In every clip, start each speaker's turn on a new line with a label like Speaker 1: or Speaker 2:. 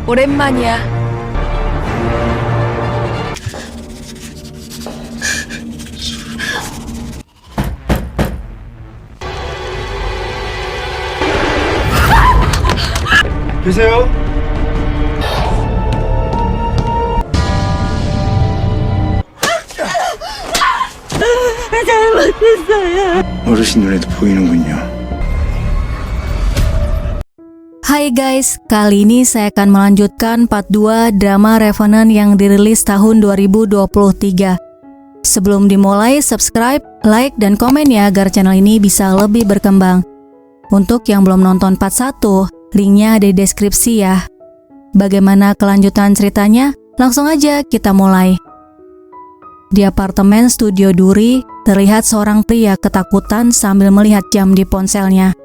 Speaker 1: 오랜만이야.
Speaker 2: 계세요? 어르신 눈에도 보이는군요.
Speaker 3: Hai guys, kali ini saya akan melanjutkan part 2 drama Revenant yang dirilis tahun 2023. Sebelum dimulai, subscribe, like, dan komen ya agar channel ini bisa lebih berkembang. Untuk yang belum nonton part 1, linknya ada di deskripsi ya. Bagaimana kelanjutan ceritanya? Langsung aja kita mulai. Di apartemen studio Duri, terlihat seorang pria ketakutan sambil melihat jam di ponselnya.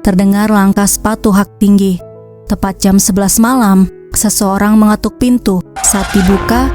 Speaker 3: Terdengar langkah sepatu hak tinggi. Tepat jam 11 malam, seseorang mengetuk pintu. Saat dibuka,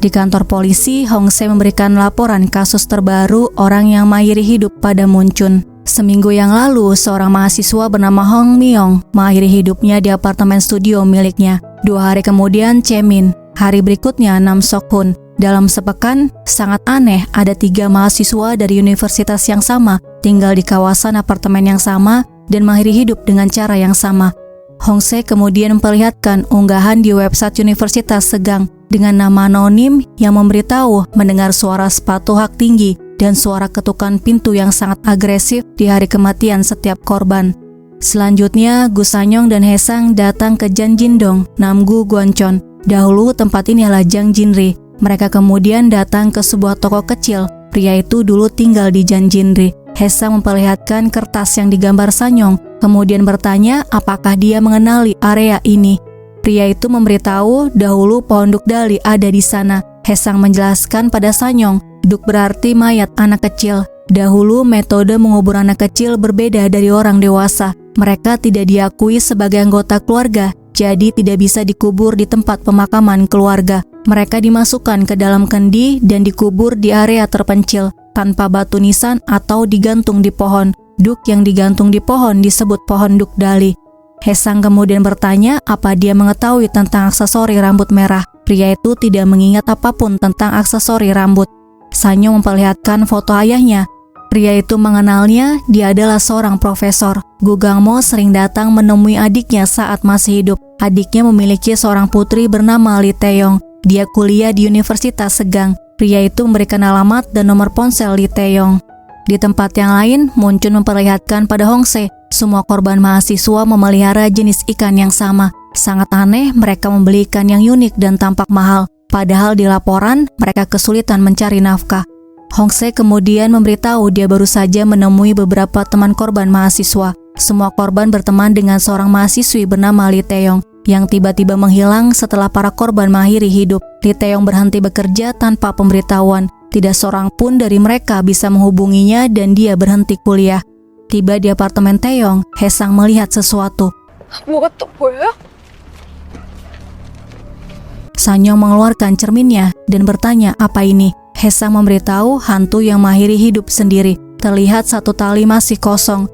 Speaker 3: di kantor polisi, Hongse memberikan laporan kasus terbaru orang yang mengakhiri hidup pada Munchun. Seminggu yang lalu, seorang mahasiswa bernama Hong Myong mengakhiri hidupnya di apartemen studio miliknya. 2 hari kemudian, Chemin. Hari berikutnya, Nam Sok-hun. Dalam sepekan, sangat aneh ada 3 mahasiswa dari universitas yang sama tinggal di kawasan apartemen yang sama dan mengakhiri hidup dengan cara yang sama. Hongse kemudian memperlihatkan unggahan di website Universitas Segang dengan nama anonim yang memberitahu mendengar suara sepatu hak tinggi dan suara ketukan pintu yang sangat agresif di hari kematian setiap korban. Selanjutnya, Gu Sanyong dan Haesang datang ke Janjindong, Namgu Gwanchon. Dahulu tempat ini adalah Jang Jinri. Mereka kemudian datang ke sebuah toko kecil. Pria itu dulu tinggal di Janjinri. Haesang memperlihatkan kertas yang digambar Sanyong, kemudian bertanya apakah dia mengenali area ini. Pria itu memberitahu dahulu pohon dukdali ada di sana. Haesang menjelaskan pada Sanyong, duk berarti mayat anak kecil. Dahulu metode mengubur anak kecil berbeda dari orang dewasa. Mereka tidak diakui sebagai anggota keluarga, jadi tidak bisa dikubur di tempat pemakaman keluarga. Mereka dimasukkan ke dalam kendi dan dikubur di area terpencil, tanpa batu nisan atau digantung di pohon. Duk yang digantung di pohon disebut pohon dukdali. Haesang kemudian bertanya apa dia mengetahui tentang aksesori rambut merah. Pria itu tidak mengingat apapun tentang aksesori rambut. Sanyong memperlihatkan foto ayahnya. Pria itu mengenalnya, dia adalah seorang profesor. Gu Gangmo sering datang menemui adiknya saat masih hidup. Adiknya memiliki seorang putri bernama Lee Taeyong. Dia kuliah di Universitas Segang. Pria itu memberikan alamat dan nomor ponsel Lee Taeyong. Di tempat yang lain, Munchun memperlihatkan pada Hongse, semua korban mahasiswa memelihara jenis ikan yang sama. Sangat aneh, mereka membeli ikan yang unik dan tampak mahal. Padahal di laporan, mereka kesulitan mencari nafkah. Hongse kemudian memberitahu dia baru saja menemui beberapa teman korban mahasiswa. Semua korban berteman dengan seorang mahasiswi bernama Lee Taeyong yang tiba-tiba menghilang setelah para korban mengakhiri hidup. Lee Taeyong berhenti bekerja tanpa pemberitahuan. Tidak seorang pun dari mereka bisa menghubunginya dan dia berhenti kuliah. Tiba di apartemen Taeyong, Haesang melihat sesuatu.
Speaker 1: 뭐가 또 보여요?
Speaker 3: Sanyong mengeluarkan cerminnya dan bertanya apa ini. Haesang memberitahu hantu yang mengakhiri hidup sendiri. Terlihat satu tali masih kosong.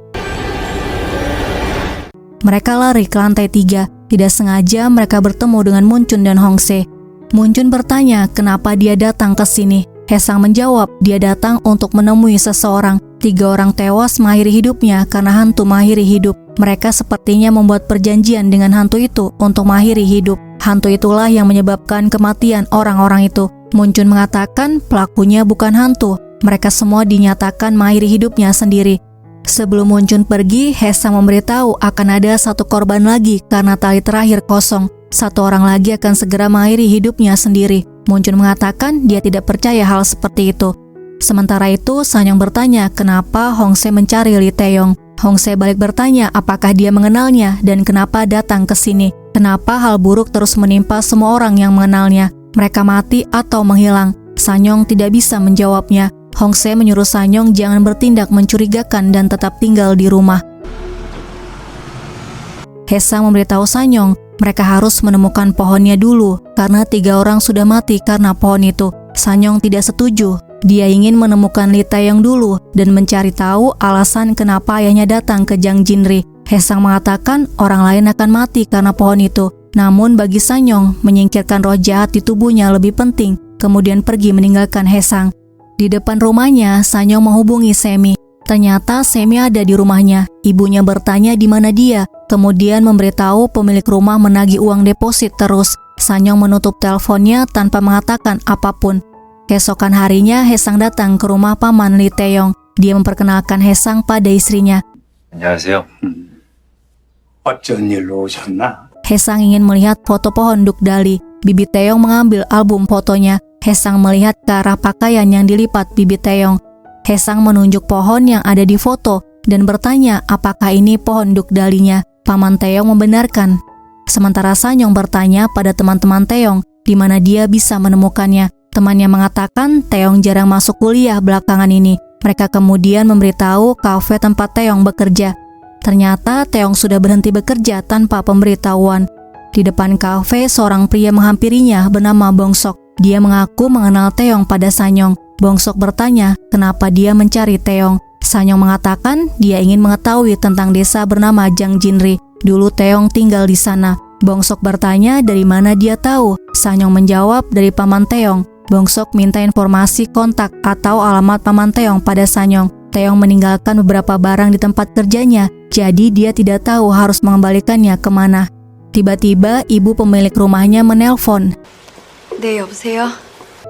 Speaker 3: Mereka lari ke lantai 3. Tidak sengaja mereka bertemu dengan Munchun dan Hongse. Munchun bertanya kenapa dia datang ke sini. Haesang menjawab dia datang untuk menemui seseorang. 3 orang tewas mengakhiri hidupnya karena hantu mengakhiri hidup. Mereka sepertinya membuat perjanjian dengan hantu itu untuk mengakhiri hidup. Hantu itulah yang menyebabkan kematian orang-orang itu. Munchun mengatakan pelakunya bukan hantu. Mereka semua dinyatakan mengakhiri hidupnya sendiri. Sebelum Munchun pergi, Haesang memberitahu akan ada 1 korban lagi karena tali terakhir kosong. 1 orang lagi akan segera mengakhiri hidupnya sendiri. Munchun mengatakan dia tidak percaya hal seperti itu. Sementara itu, Sanyong bertanya kenapa Hongse mencari Lee Taeyong. Hongse balik bertanya apakah dia mengenalnya dan kenapa datang ke sini. Kenapa hal buruk terus menimpa semua orang yang mengenalnya. Mereka mati atau menghilang. Sanyong tidak bisa menjawabnya. Hongse menyuruh Sanyong jangan bertindak mencurigakan dan tetap tinggal di rumah. Haesang memberitahu Sanyong mereka harus menemukan pohonnya dulu karena 3 orang sudah mati karena pohon itu. Sanyong tidak setuju. Dia ingin menemukan Lee Taeyong dulu dan mencari tahu alasan kenapa ayahnya datang ke Jang Jinri. Haesang mengatakan orang lain akan mati karena pohon itu. Namun bagi Sanyong, menyingkirkan roh jahat di tubuhnya lebih penting, kemudian pergi meninggalkan Haesang. Di depan rumahnya, Sanyong menghubungi Semi. Ternyata Semi ada di rumahnya. Ibunya bertanya di mana dia, kemudian memberitahu pemilik rumah menagih uang deposit terus. Sanyong menutup teleponnya tanpa mengatakan apapun. Keesokan harinya, Haesang datang ke rumah paman Lee Taeyong. Dia memperkenalkan Haesang pada istrinya.
Speaker 4: 안녕하세요.
Speaker 2: 어쩐 일로 오셨나?
Speaker 3: Haesang ingin melihat foto pohon Dukdali. Bibi Taeyong mengambil album fotonya. Haesang melihat ke arah pakaian yang dilipat Bibi Taeyong. Haesang menunjuk pohon yang ada di foto dan bertanya apakah ini pohon Dukdalinya. Paman Taeyong membenarkan. Sementara Sanyong bertanya pada teman-teman Taeyong di mana dia bisa menemukannya. Temannya mengatakan Taeyong jarang masuk kuliah belakangan ini. Mereka kemudian memberitahu kafe tempat Taeyong bekerja. Ternyata Taeyong sudah berhenti bekerja tanpa pemberitahuan. Di depan kafe, seorang pria menghampirinya bernama Bongsok. Dia mengaku mengenal Taeyong pada Sanyong. Bongsok bertanya kenapa dia mencari Taeyong. Sanyong mengatakan dia ingin mengetahui tentang desa bernama Jang Jinri. Dulu Taeyong tinggal di sana. Bongsok bertanya dari mana dia tahu. Sanyong menjawab dari paman Taeyong. Bongsok minta informasi kontak atau alamat paman Taeyong pada Sanyong. Taeyong meninggalkan beberapa barang di tempat kerjanya, jadi dia tidak tahu harus mengembalikannya kemana. Tiba-tiba ibu pemilik rumahnya menelpon.
Speaker 1: 네, 여보세요?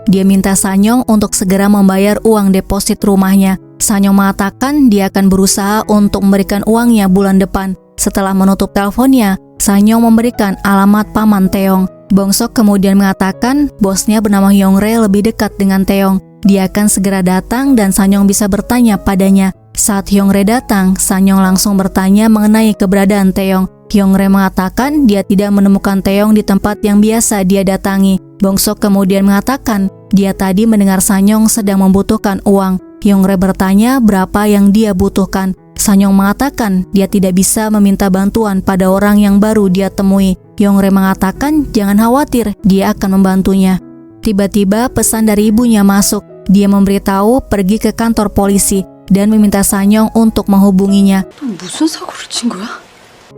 Speaker 3: Dia minta Sanyong untuk segera membayar uang deposit rumahnya. Sanyong mengatakan dia akan berusaha untuk memberikan uangnya bulan depan. Setelah menutup teleponnya, Sanyong memberikan alamat paman Taeyong. Bongsok kemudian mengatakan bosnya bernama Hyungre lebih dekat dengan Taeyong. Dia akan segera datang dan Sanyong bisa bertanya padanya. Saat Hyungre datang, Sanyong langsung bertanya mengenai keberadaan Taeyong. Hyungre mengatakan dia tidak menemukan Taeyong di tempat yang biasa dia datangi. Bongsok kemudian mengatakan dia tadi mendengar Sanyong sedang membutuhkan uang. Hyungre bertanya berapa yang dia butuhkan. Sanyong mengatakan dia tidak bisa meminta bantuan pada orang yang baru dia temui. Hyungre mengatakan jangan khawatir, dia akan membantunya. Tiba-tiba pesan dari ibunya masuk. Dia memberitahu pergi ke kantor polisi dan meminta Sanyong untuk menghubunginya.
Speaker 1: 무슨 사고를 친 거야?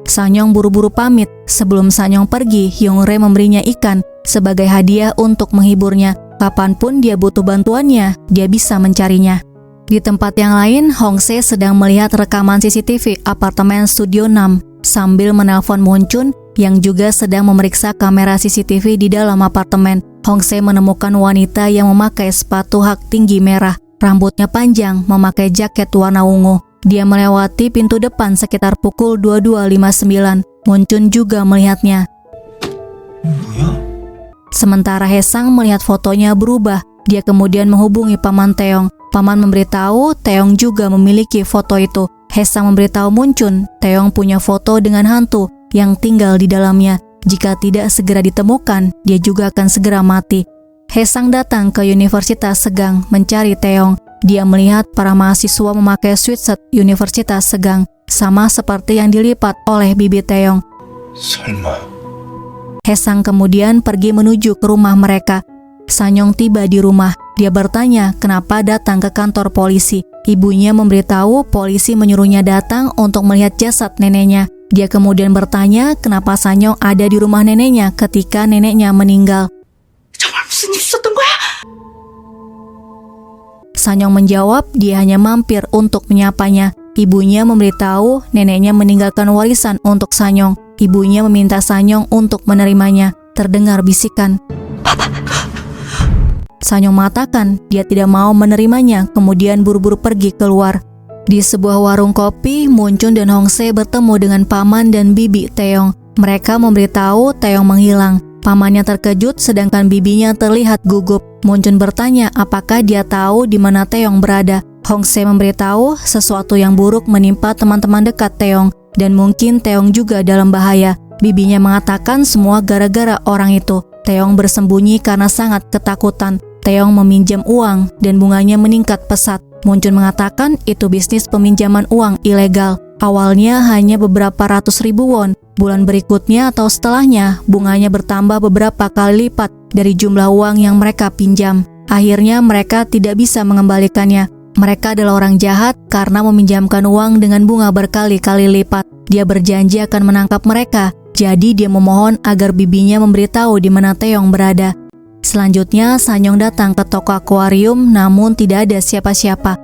Speaker 3: Sanyong buru-buru pamit. Sebelum Sanyong pergi, Hyungre memberinya ikan sebagai hadiah untuk menghiburnya. Kapanpun dia butuh bantuannya, dia bisa mencarinya. Di tempat yang lain, Hongse sedang melihat rekaman CCTV apartemen Studio 6 sambil menelpon Moonchun yang juga sedang memeriksa kamera CCTV di dalam apartemen. Hongse menemukan wanita yang memakai sepatu hak tinggi merah, rambutnya panjang, memakai jaket warna ungu. Dia melewati pintu depan sekitar pukul 22.59. Moonchun juga melihatnya. Sementara Haesang melihat fotonya berubah, dia kemudian menghubungi paman Taeyong. Paman memberitahu Taeyong juga memiliki foto itu. Haesang memberitahu Moonchun, Taeyong punya foto dengan hantu yang tinggal di dalamnya. Jika tidak segera ditemukan, dia juga akan segera mati. Haesang datang ke Universitas Segang mencari Taeyong. Dia melihat para mahasiswa memakai sweatshirt Universitas Segang, sama seperti yang dilipat oleh bibi Taeyong.
Speaker 2: 설마
Speaker 3: Haesang kemudian pergi menuju ke rumah mereka. Sanyong tiba di rumah. Dia bertanya kenapa datang ke kantor polisi. Ibunya memberitahu polisi menyuruhnya datang untuk melihat jasad neneknya. Dia kemudian bertanya kenapa Sanyong ada di rumah neneknya ketika neneknya meninggal.
Speaker 1: 정말 무슨 일 있었던 거야?
Speaker 3: Sanyong menjawab dia hanya mampir untuk menyapanya. Ibunya memberitahu neneknya meninggalkan warisan untuk Sanyong. Ibunya meminta Sanyong untuk menerimanya. Terdengar bisikan. Sanyong mengatakan dia tidak mau menerimanya, kemudian buru-buru pergi keluar. Di sebuah warung kopi, Moonchun dan Hongse bertemu dengan paman dan bibi Taeyong. Mereka memberitahu Taeyong menghilang. Pamannya terkejut sedangkan bibinya terlihat gugup. Moonchun bertanya apakah dia tahu di mana Taeyong berada. Hongse memberitahu sesuatu yang buruk menimpa teman-teman dekat Taeyong dan mungkin Taeyong juga dalam bahaya. Bibinya mengatakan semua gara-gara orang itu. Taeyong bersembunyi karena sangat ketakutan. Taeyong meminjam uang dan bunganya meningkat pesat. Moonchun mengatakan itu bisnis peminjaman uang ilegal. Awalnya hanya beberapa ratus ribu won. Bulan berikutnya atau setelahnya, bunganya bertambah beberapa kali lipat dari jumlah uang yang mereka pinjam. Akhirnya mereka tidak bisa mengembalikannya. Mereka adalah orang jahat karena meminjamkan uang dengan bunga berkali-kali lipat. Dia berjanji akan menangkap mereka, jadi dia memohon agar bibinya memberitahu di mana Taeyong berada. Selanjutnya, Sanyong datang ke toko akuarium namun tidak ada siapa-siapa.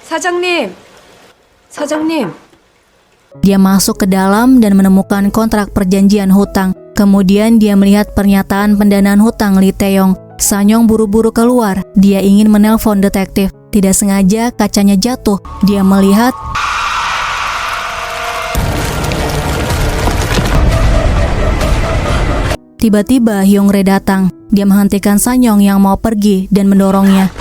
Speaker 1: 사장님, 사장님.
Speaker 3: Dia masuk ke dalam dan menemukan kontrak perjanjian hutang. Kemudian dia melihat pernyataan pendanaan hutang Lee Taeyong. Sanyong buru-buru keluar. Dia ingin menelpon detektif. Tidak sengaja kacanya jatuh. Dia melihat tiba-tiba Hyung-rae datang. Dia menghentikan Sanyong yang mau pergi dan mendorongnya.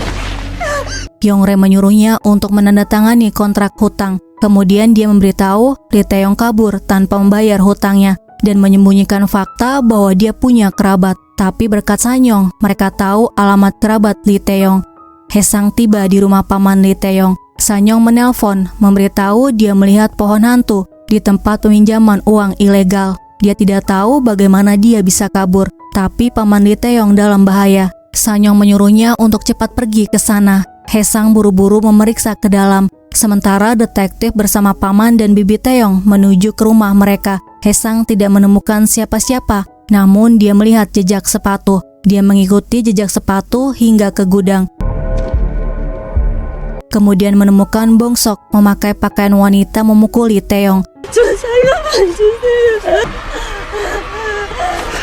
Speaker 3: Hyung-rae menyuruhnya untuk menandatangani kontrak hutang. Kemudian dia memberitahu Lee Taeyong kabur tanpa membayar hutangnya dan menyembunyikan fakta bahwa dia punya kerabat. Tapi berkat Sanyong, mereka tahu alamat kerabat Lee Taeyong. Hae-sang tiba di rumah paman Lee Taeyong. Sanyong menelpon, memberitahu dia melihat pohon hantu di tempat peminjaman uang ilegal. Dia tidak tahu bagaimana dia bisa kabur, tapi paman Lee Taeyong dalam bahaya. Sanyong menyuruhnya untuk cepat pergi ke sana. Hae-sang buru-buru memeriksa ke dalam. Sementara detektif bersama paman dan bibi Taeyong menuju ke rumah mereka. Hae-sang tidak menemukan siapa-siapa, namun dia melihat jejak sepatu. Dia mengikuti jejak sepatu hingga ke gudang. Kemudian menemukan Bongsok memakai pakaian wanita memukuli Taeyong.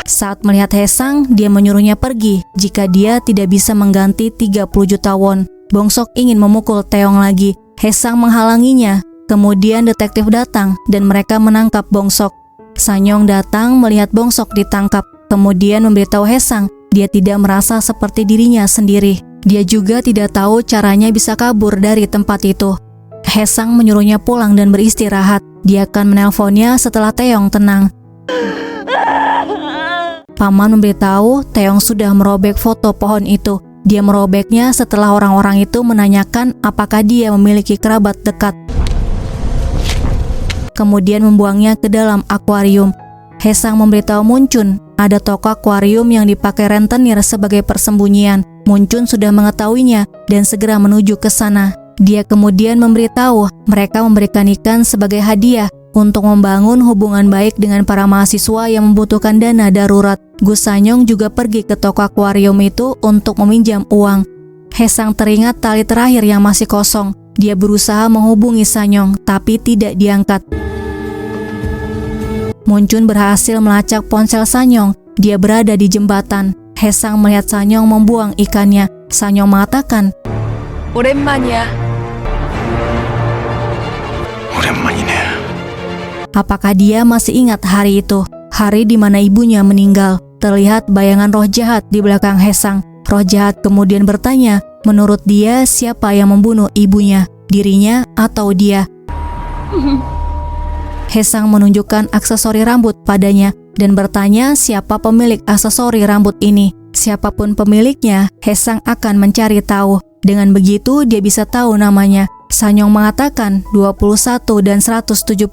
Speaker 3: Saat melihat Hae-sang, dia menyuruhnya pergi jika dia tidak bisa mengganti 30 juta won. Bongsok ingin memukul Taeyong lagi. Hae-sang menghalanginya. Kemudian detektif datang dan mereka menangkap Bongsok. Sanyong datang melihat Bongsok ditangkap. Kemudian memberitahu Hae-sang dia tidak merasa seperti dirinya sendiri. Dia juga tidak tahu caranya bisa kabur dari tempat itu. Hae-sang menyuruhnya pulang dan beristirahat. Dia akan menelponnya setelah Taeyong tenang. Paman memberitahu Taeyong sudah merobek foto pohon itu. Dia merobeknya setelah orang-orang itu menanyakan apakah dia memiliki kerabat dekat. Kemudian membuangnya ke dalam akuarium. Hae-sang memberitahu Munchun ada toko akuarium yang dipakai rentenir sebagai persembunyian. Munchun sudah mengetahuinya dan segera menuju ke sana. Dia kemudian memberitahu mereka memberikan ikan sebagai hadiah untuk membangun hubungan baik dengan para mahasiswa yang membutuhkan dana darurat. Gus Sanyong juga pergi ke toko akuarium itu untuk meminjam uang. Hae-sang teringat tali terakhir yang masih kosong. Dia berusaha menghubungi Sanyong, tapi tidak diangkat. Munchun berhasil melacak ponsel Sanyong. Dia berada di jembatan. Hae-sang melihat Sanyong membuang ikannya. Sanyong mengatakan,
Speaker 1: 오랜만이야.
Speaker 2: 오랜만이네.
Speaker 3: apakah dia masih ingat hari itu? Hari di mana ibunya meninggal. Terlihat bayangan roh jahat di belakang Hae-sang. Roh jahat kemudian bertanya, menurut dia siapa yang membunuh ibunya? Dirinya atau dia? Hae-sang menunjukkan aksesori rambut padanya dan bertanya siapa pemilik aksesori rambut ini. Siapapun pemiliknya, Hae-sang akan mencari tahu. Dengan begitu dia bisa tahu namanya. Sanyong mengatakan 21 dan 176.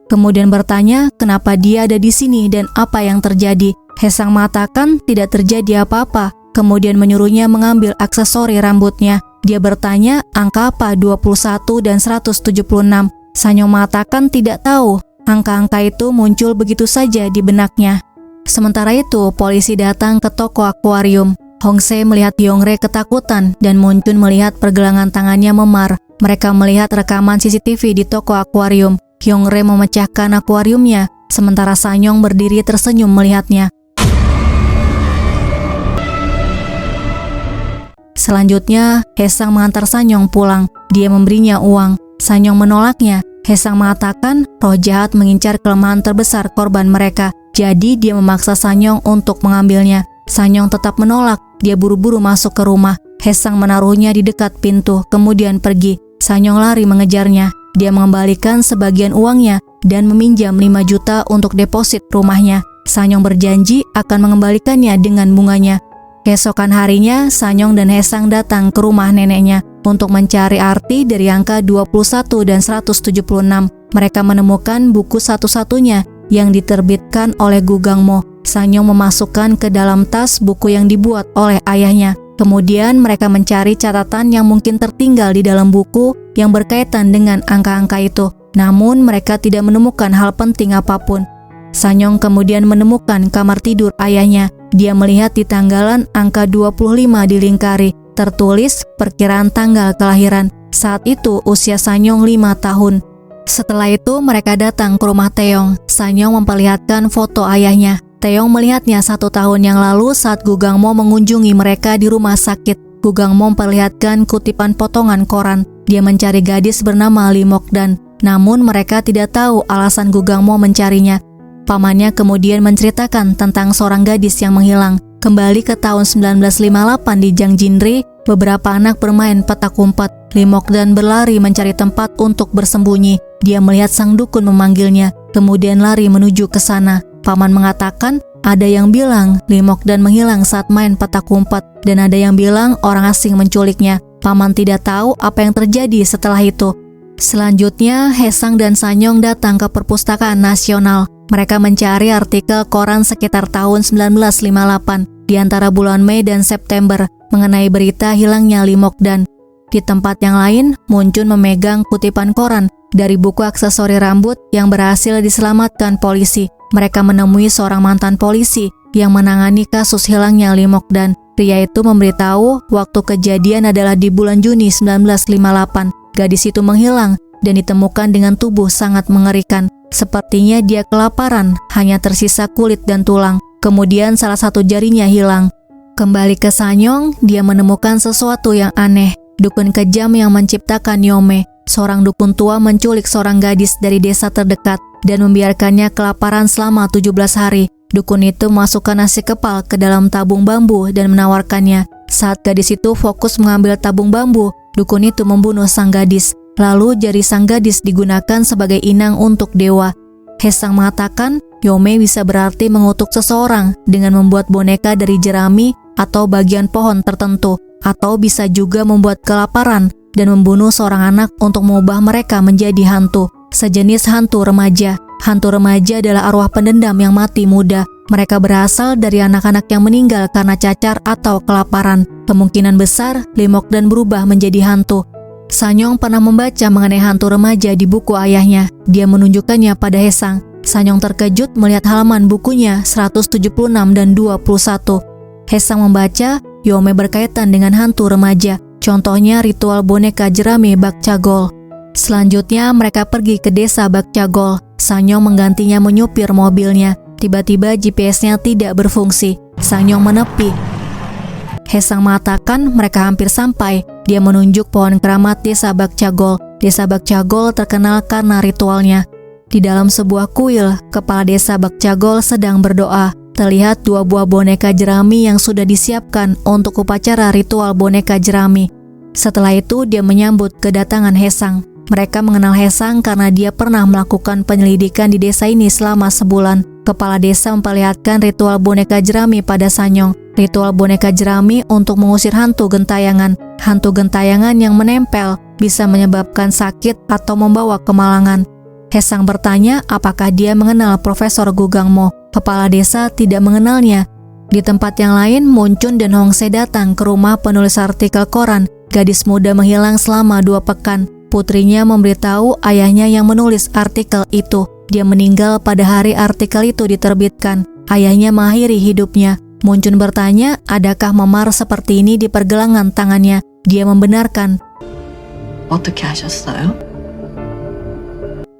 Speaker 3: Kemudian bertanya kenapa dia ada di sini dan apa yang terjadi. Hae-sang mengatakan tidak terjadi apa-apa. Kemudian menyuruhnya mengambil aksesori rambutnya. Dia bertanya angka apa 21 dan 176. Sanyong mengatakan tidak tahu. Angka-angka itu muncul begitu saja di benaknya. Sementara itu, polisi datang ke toko akuarium. Hong-se melihat Hyung-rae ketakutan dan Munchun melihat pergelangan tangannya memar. Mereka melihat rekaman CCTV di toko akuarium. Hyung-rae memecahkan akuariumnya, sementara Sanyong berdiri tersenyum melihatnya. Selanjutnya, Hae-sang mengantar Sanyong pulang. Dia memberinya uang. Sanyong menolaknya. Hae-sang mengatakan roh jahat mengincar kelemahan terbesar korban mereka. Jadi dia memaksa Sanyong untuk mengambilnya. Sanyong tetap menolak. Dia buru-buru masuk ke rumah. Hae-sang menaruhnya di dekat pintu, kemudian pergi. Sanyong lari mengejarnya. Dia mengembalikan sebagian uangnya dan meminjam 5 juta untuk deposit rumahnya. Sanyong berjanji akan mengembalikannya dengan bunganya. Keesokan harinya, Sanyong dan Hae-sang datang ke rumah neneknya untuk mencari arti dari angka 21 dan 176. Mereka menemukan buku satu-satunya yang diterbitkan oleh Gu Gangmo. Sanyong memasukkan ke dalam tas buku yang dibuat oleh ayahnya. Kemudian mereka mencari catatan yang mungkin tertinggal di dalam buku yang berkaitan dengan angka-angka itu. Namun mereka tidak menemukan hal penting apapun. Sanyong kemudian menemukan kamar tidur ayahnya. Dia melihat di tanggalan angka 25 dilingkari, tertulis perkiraan tanggal kelahiran. Saat itu usia Sanyong 5 tahun. Setelah itu mereka datang ke rumah Taeyong. Sanyong memperlihatkan foto ayahnya. Taeyong melihatnya 1 tahun yang lalu saat Gu Gangmo mengunjungi mereka di rumah sakit. Gu Gangmo memperlihatkan kutipan potongan koran. Dia mencari gadis bernama Lee Mok-dan. Namun mereka tidak tahu alasan Gu Gangmo mencarinya. Pamannya kemudian menceritakan tentang seorang gadis yang menghilang. Kembali ke tahun 1958 di Jangjinri, beberapa anak bermain petak umpet. Lee Mok-dan berlari mencari tempat untuk bersembunyi. Dia melihat sang dukun memanggilnya, kemudian lari menuju ke sana. Paman mengatakan ada yang bilang Lee Mok-dan menghilang saat main petak umpet, dan ada yang bilang orang asing menculiknya. Paman tidak tahu apa yang terjadi setelah itu. Selanjutnya, Haesang dan Sanyong datang ke Perpustakaan Nasional. Mereka mencari artikel koran sekitar tahun 1958 di antara bulan Mei dan September mengenai berita hilangnya Lee Mok-dan. Di tempat yang lain, Munchun memegang kutipan koran dari buku aksesori rambut yang berhasil diselamatkan polisi. Mereka menemui seorang mantan polisi yang menangani kasus hilangnya Lee Mok-dan. Pria itu memberitahu waktu kejadian adalah di bulan Juni 1958. Gadis itu menghilang dan ditemukan dengan tubuh sangat mengerikan. Sepertinya dia kelaparan, hanya tersisa kulit dan tulang. Kemudian salah satu jarinya hilang. Kembali ke Sanyong, dia menemukan sesuatu yang aneh. Dukun kejam yang menciptakan Yome. Seorang dukun tua menculik seorang gadis dari desa terdekat dan membiarkannya kelaparan selama 17 hari. Dukun itu memasukkan nasi kepal ke dalam tabung bambu dan menawarkannya. Saat gadis itu fokus mengambil tabung bambu, dukun itu membunuh sang gadis. Lalu jari sang gadis digunakan sebagai inang untuk dewa. Haesang mengatakan Yome bisa berarti mengutuk seseorang dengan membuat boneka dari jerami atau bagian pohon tertentu, atau bisa juga membuat kelaparan dan membunuh seorang anak untuk mengubah mereka menjadi hantu, sejenis hantu remaja. Hantu remaja adalah arwah pendendam yang mati muda. Mereka berasal dari anak-anak yang meninggal karena cacar atau kelaparan. Kemungkinan besar Lee Mok-dan berubah menjadi hantu. Sanyong pernah membaca mengenai hantu remaja di buku ayahnya. Dia menunjukkannya pada Haesang. Sanyong terkejut melihat halaman bukunya 176 dan 21. Haesang membaca Yome berkaitan dengan hantu remaja. Contohnya ritual boneka jerami Bakcagol. Selanjutnya mereka pergi ke desa Bakcagol. Sanyong menggantinya menyupir mobilnya. Tiba-tiba GPS-nya tidak berfungsi. Sanyong menepi. Haesang mengatakan mereka hampir sampai. Dia menunjuk pohon keramat desa Bakcagol. Desa Bakcagol terkenal karena ritualnya. Di dalam sebuah kuil, kepala desa Bakcagol sedang berdoa. Terlihat 2 buah boneka jerami yang sudah disiapkan untuk upacara ritual boneka jerami. Setelah itu dia menyambut kedatangan Haesang. Mereka mengenal Haesang karena dia pernah melakukan penyelidikan di desa ini selama sebulan. Kepala desa memperlihatkan ritual boneka jerami pada Sanyong. Ritual boneka jerami untuk mengusir hantu gentayangan. Hantu gentayangan yang menempel bisa menyebabkan sakit atau membawa kemalangan. Haesang bertanya apakah dia mengenal Profesor Gu Gangmo. Kepala desa tidak mengenalnya. Di tempat yang lain, Munchun dan Hongse datang ke rumah penulis artikel koran. Gadis muda menghilang selama 2 pekan. Putrinya memberitahu ayahnya yang menulis artikel itu. Dia meninggal pada hari artikel itu diterbitkan. Ayahnya mengakhiri hidupnya. Munchun bertanya, adakah memar seperti ini di pergelangan tangannya? Dia membenarkan.
Speaker 4: 어떻게 하셨어요?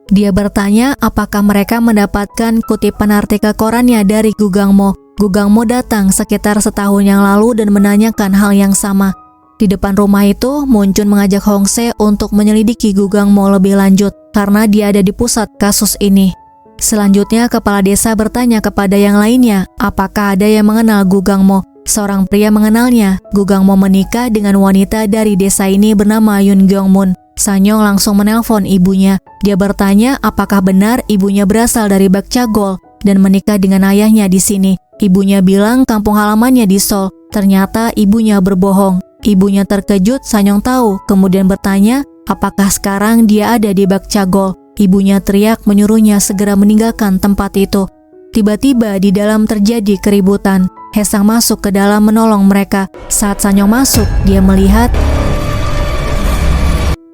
Speaker 3: Dia bertanya apakah mereka mendapatkan kutipan artikel korannya dari Gu Gangmo. Gu Gangmo datang sekitar setahun yang lalu dan menanyakan hal yang sama. Di depan rumah itu, Munchun mengajak Hongse untuk menyelidiki Gu Gangmo lebih lanjut karena dia ada di pusat kasus ini. Selanjutnya, kepala desa bertanya kepada yang lainnya, apakah ada yang mengenal Gu Gangmo. Seorang pria mengenalnya. Gu Gangmo menikah dengan wanita dari desa ini bernama Yun Gyeongmun. Sanyong langsung menelpon ibunya. Dia bertanya apakah benar ibunya berasal dari Bakcagol dan menikah dengan ayahnya di sini. Ibunya bilang kampung halamannya di Seoul. Ternyata ibunya berbohong. Ibunya terkejut, Sanyong tahu, kemudian bertanya apakah sekarang dia ada di Bakcagol. Ibunya teriak menyuruhnya segera meninggalkan tempat itu. Tiba-tiba di dalam terjadi keributan. Hesang masuk ke dalam menolong mereka. Saat Sanyong masuk, dia melihat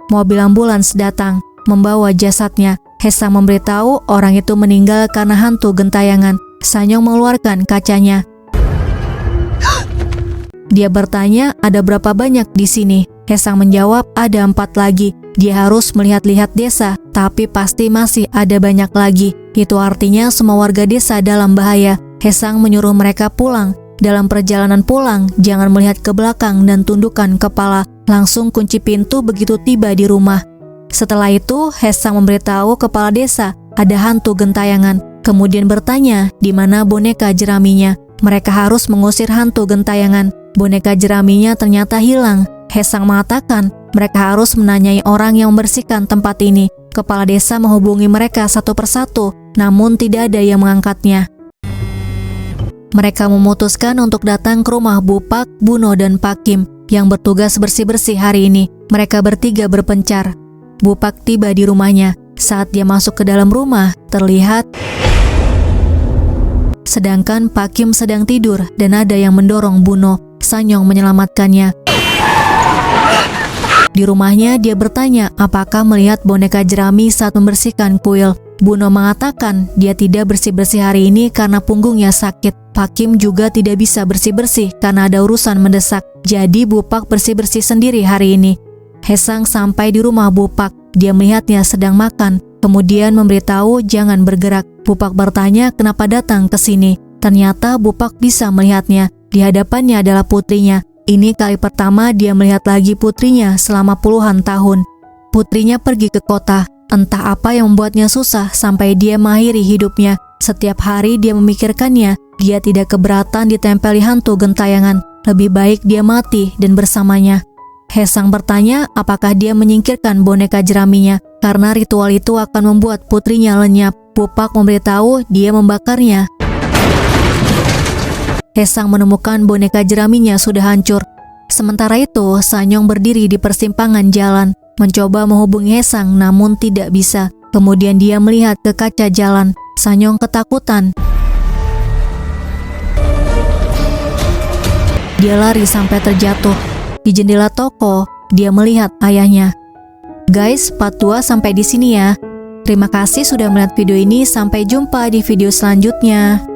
Speaker 3: mobil ambulans datang membawa jasadnya. Hesang memberitahu orang itu meninggal karena hantu gentayangan. Sanyong mengeluarkan kacanya. Dia bertanya, ada berapa banyak di sini? Hesang menjawab, ada 4 lagi. Dia harus melihat-lihat desa, tapi pasti masih ada banyak lagi. Itu artinya semua warga desa dalam bahaya. Hesang menyuruh mereka pulang. Dalam perjalanan pulang, jangan melihat ke belakang dan tundukkan kepala. Langsung kunci pintu begitu tiba di rumah. Setelah itu, Hesang memberitahu kepala desa ada hantu gentayangan. Kemudian bertanya, di mana boneka jeraminya? Mereka harus mengusir hantu gentayangan. Boneka jeraminya ternyata hilang. Hesang mengatakan, mereka harus menanyai orang yang membersihkan tempat ini. Kepala desa menghubungi mereka satu persatu, namun tidak ada yang mengangkatnya. Mereka memutuskan untuk datang ke rumah Bupak, Buno, dan Pak Kim yang bertugas bersih-bersih hari ini. Mereka bertiga berpencar. Bupak tiba di rumahnya. Saat dia masuk ke dalam rumah, terlihat sedangkan Pak Kim sedang tidur dan ada yang mendorong Buno. Sanyong menyelamatkannya. Di rumahnya dia bertanya apakah melihat boneka jerami saat membersihkan kuil. Buno mengatakan dia tidak bersih-bersih hari ini karena punggungnya sakit. Pak Kim juga tidak bisa bersih-bersih karena ada urusan mendesak. Jadi Bupak bersih-bersih sendiri hari ini. Hesang sampai di rumah Bupak. Dia melihatnya sedang makan. Kemudian memberitahu jangan bergerak. Bupak bertanya kenapa datang ke sini. Ternyata Bupak bisa melihatnya. Di hadapannya adalah putrinya. Ini kali pertama dia melihat lagi putrinya selama puluhan tahun. Putrinya pergi ke kota. Entah apa yang membuatnya susah sampai dia mengakhiri hidupnya. Setiap hari dia memikirkannya. Dia tidak keberatan ditempeli hantu gentayangan. Lebih baik dia mati dan bersamanya. Hesang bertanya apakah dia menyingkirkan boneka jeraminya karena ritual itu akan membuat putrinya lenyap. Bupak memberitahu dia membakarnya. Hesang menemukan boneka jeraminya sudah hancur. Sementara itu, Sanyong berdiri di persimpangan jalan, mencoba menghubungi Hesang namun tidak bisa. Kemudian dia melihat ke kaca jalan. Sanyong ketakutan. Dia lari sampai terjatuh. Di jendela toko, dia melihat ayahnya. Guys, part 2 sampai di sini ya. Terima kasih sudah melihat video ini. Sampai jumpa di video selanjutnya.